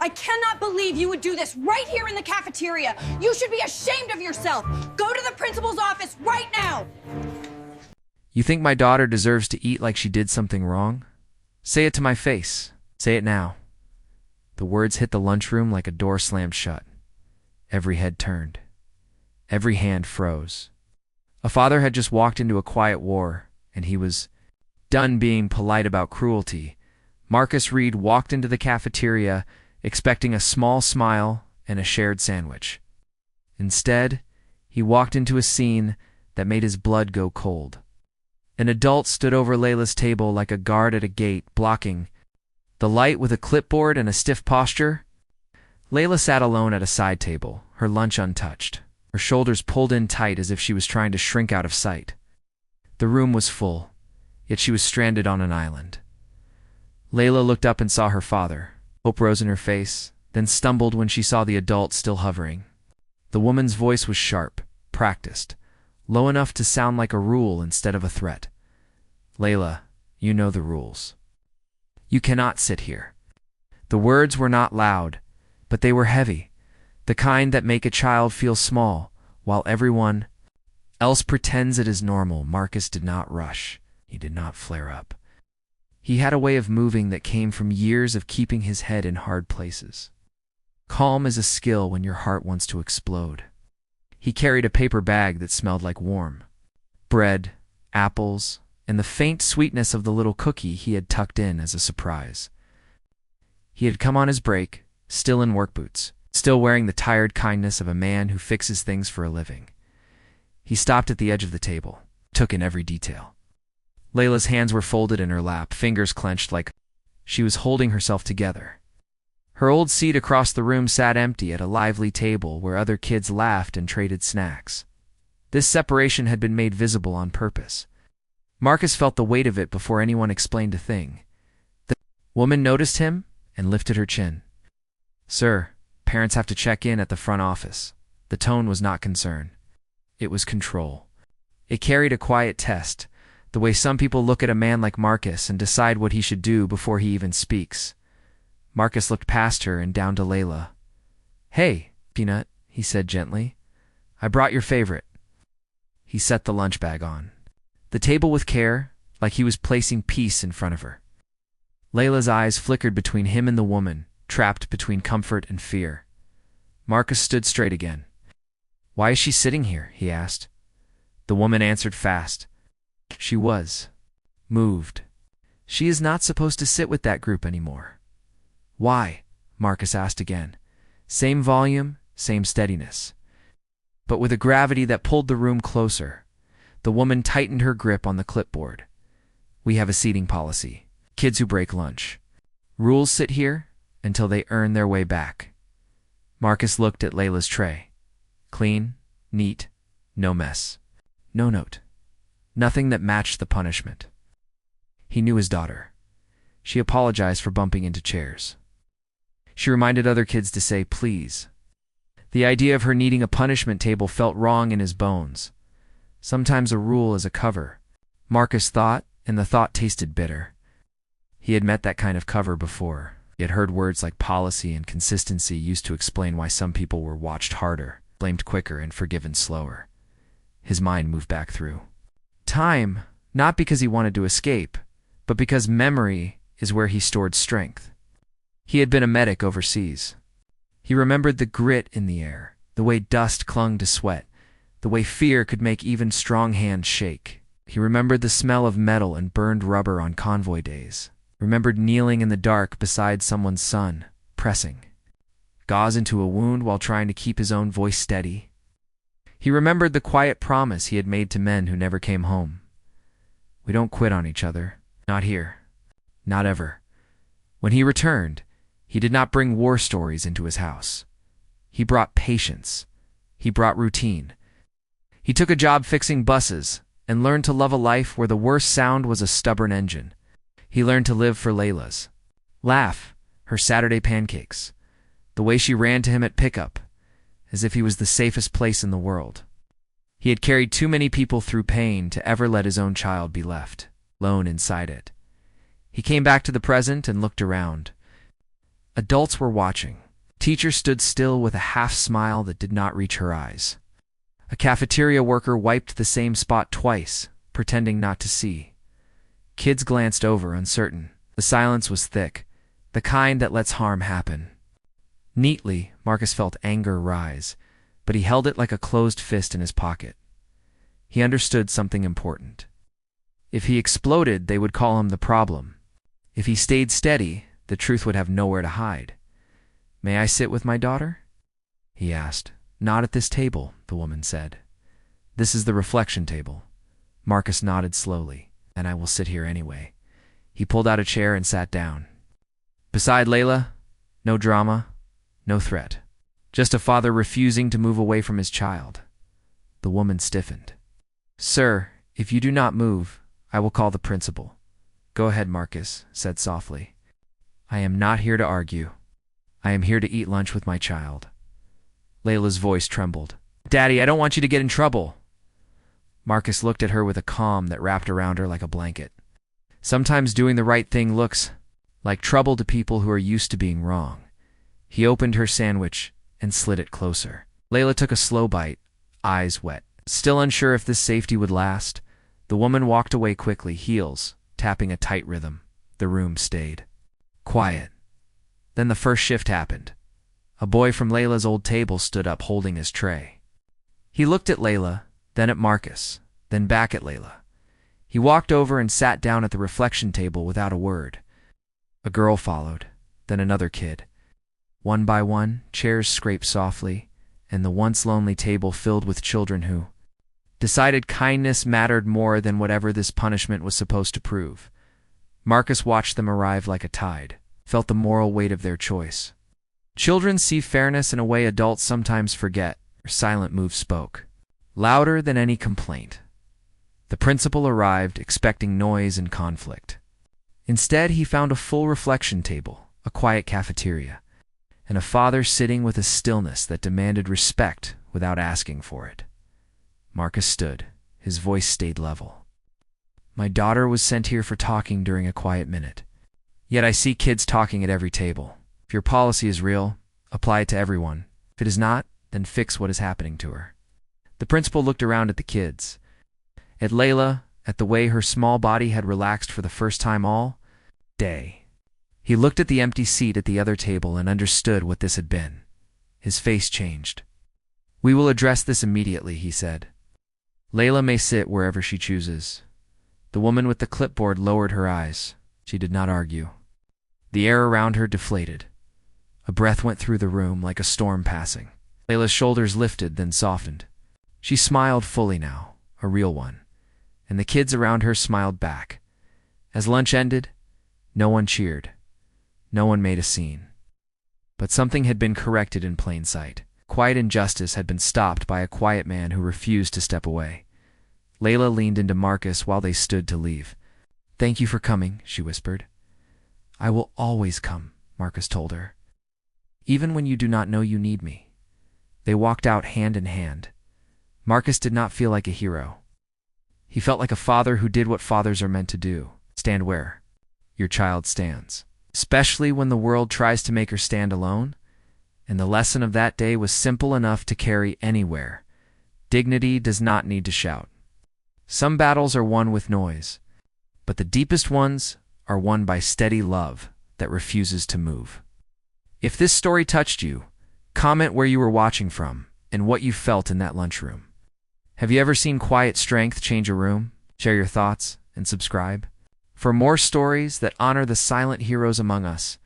I cannot believe you would do this right here in the cafeteria. You should be ashamed of yourself. Go to the principal's office right now. You think my daughter deserves to eat like she did something wrong? Say it to my face. Say it now. The words hit the lunchroom like a door slammed shut. Every head turned. Every hand froze. A father had just walked into a quiet war, and he was done being polite about cruelty. Marcus Reed walked into the cafeteria, expecting a small smile and a shared sandwich. Instead, he walked into a scene that made his blood go cold. An adult stood over Layla's table like a guard at a gate, blocking the light with a clipboard and a stiff posture. Layla sat alone at a side table, her lunch untouched, her shoulders pulled in tight as if she was trying to shrink out of sight. The room was full, yet she was stranded on an island. Layla looked up and saw her father. Hope rose in her face, then stumbled when she saw the adult still hovering. The woman's voice was sharp, practiced, low enough to sound like a rule instead of a threat. Layla, you know the rules. You cannot sit here. The words were not loud, but they were heavy, the kind that make a child feel small, while everyone else pretends it is normal. Marcus did not rush. He did not flare up. He had a way of moving that came from years of keeping his head in hard places. Calm is a skill when your heart wants to explode. He carried a paper bag that smelled like warm bread, apples, and the faint sweetness of the little cookie he had tucked in as a surprise. He had come on his break, still in work boots, still wearing the tired kindness of a man who fixes things for a living. He stopped at the edge of the table, took in every detail. Layla's hands were folded in her lap, fingers clenched like she was holding herself together. Her old seat across the room sat empty at a lively table where other kids laughed and traded snacks. This separation had been made visible on purpose. Marcus felt the weight of it before anyone explained a thing. The woman noticed him and lifted her chin. "Sir, parents have to check in at the front office." The tone was not concern. It was control. It carried a quiet test, the way some people look at a man like Marcus and decide what he should do before he even speaks. Marcus looked past her and down to Layla. "Hey, Peanut," he said gently. "I brought your favorite." He set the lunch bag on the table with care, like he was placing peace in front of her. Layla's eyes flickered between him and the woman, trapped between comfort and fear. Marcus stood straight again. "Why is she sitting here?" he asked. The woman answered fast. She was moved. She is not supposed to sit with that group anymore. "Why?" Marcus asked again. Same volume, same steadiness, but with a gravity that pulled the room closer. The woman tightened her grip on the clipboard. "We have a seating policy. Kids who break lunch. Rules sit here until they earn their way back." Marcus looked at Layla's tray. Clean, neat, no mess. No note. Nothing that matched the punishment. He knew his daughter. She apologized for bumping into chairs. She reminded other kids to say please. The idea of her needing a punishment table felt wrong in his bones. Sometimes a rule is a cover, Marcus thought, and the thought tasted bitter. He had met that kind of cover before. He had heard words like policy and consistency used to explain why some people were watched harder, blamed quicker, and forgiven slower. His mind moved back through time, not because he wanted to escape, but because memory is where he stored strength. He had been a medic overseas. He remembered the grit in the air, the way dust clung to sweat, the way fear could make even strong hands shake. He remembered the smell of metal and burned rubber on convoy days. Remembered kneeling in the dark beside someone's son, pressing gauze into a wound while trying to keep his own voice steady. He remembered the quiet promise he had made to men who never came home. "We don't quit on each other. Not here. Not ever." When he returned, he did not bring war stories into his house. He brought patience. He brought routine. He took a job fixing buses and learned to love a life where the worst sound was a stubborn engine. He learned to live for Layla's laugh, her Saturday pancakes, the way she ran to him at pickup, as if he was the safest place in the world. He had carried too many people through pain to ever let his own child be left alone inside it. He came back to the present and looked around. Adults were watching. Teacher stood still with a half smile that did not reach her eyes. A cafeteria worker wiped the same spot twice, pretending not to see. Kids glanced over, uncertain. The silence was thick, the kind that lets harm happen. Neatly, Marcus felt anger rise, but he held it like a closed fist in his pocket. He understood something important. If he exploded, they would call him the problem. If he stayed steady, the truth would have nowhere to hide. "May I sit with my daughter?" he asked. "Not at this table," the woman said. "This is the reflection table." Marcus nodded slowly. "And I will sit here anyway." He pulled out a chair and sat down. Beside Layla, no drama, no threat. Just a father refusing to move away from his child. The woman stiffened. "Sir, if you do not move, I will call the principal." "Go ahead," Marcus said softly. "I am not here to argue. I am here to eat lunch with my child." Layla's voice trembled. "Daddy, I don't want you to get in trouble." Marcus looked at her with a calm that wrapped around her like a blanket. Sometimes doing the right thing looks like trouble to people who are used to being wrong. He opened her sandwich and slid it closer. Layla took a slow bite, eyes wet. Still unsure if this safety would last, the woman walked away quickly, heels tapping a tight rhythm. The room stayed quiet. Then the first shift happened. A boy from Layla's old table stood up holding his tray. He looked at Layla, then at Marcus, then back at Layla. He walked over and sat down at the reflection table without a word. A girl followed, then another kid. One by one, chairs scraped softly, and the once lonely table filled with children who decided kindness mattered more than whatever this punishment was supposed to prove. Marcus watched them arrive like a tide, felt the moral weight of their choice. Children see fairness in a way adults sometimes forget. Her silent move spoke, louder than any complaint. The principal arrived, expecting noise and conflict. Instead, he found a full reflection table, a quiet cafeteria, and a father sitting with a stillness that demanded respect without asking for it. Marcus stood. His voice stayed level. "My daughter was sent here for talking during a quiet minute. Yet I see kids talking at every table. If your policy is real, apply it to everyone. If it is not, then fix what is happening to her." The principal looked around at the kids, at Layla, at the way her small body had relaxed for the first time all day. He looked at the empty seat at the other table and understood what this had been. His face changed. "We will address this immediately," he said. "Layla may sit wherever she chooses." The woman with the clipboard lowered her eyes. She did not argue. The air around her deflated. A breath went through the room like a storm passing. Layla's shoulders lifted, then softened. She smiled fully now, a real one, and the kids around her smiled back. As lunch ended, no one cheered. No one made a scene. But something had been corrected in plain sight. Quiet injustice had been stopped by a quiet man who refused to step away. Layla leaned into Marcus while they stood to leave. "Thank you for coming," she whispered. "I will always come," Marcus told her. "Even when you do not know you need me." They walked out hand in hand. Marcus did not feel like a hero. He felt like a father who did what fathers are meant to do. Stand where your child stands. Especially when the world tries to make her stand alone. And the lesson of that day was simple enough to carry anywhere. Dignity does not need to shout. Some battles are won with noise, but the deepest ones are won by steady love that refuses to move. If this story touched you, comment where you were watching from and what you felt in that lunchroom. Have you ever seen quiet strength change a room? Share your thoughts and subscribe. For more stories that honor the silent heroes among us,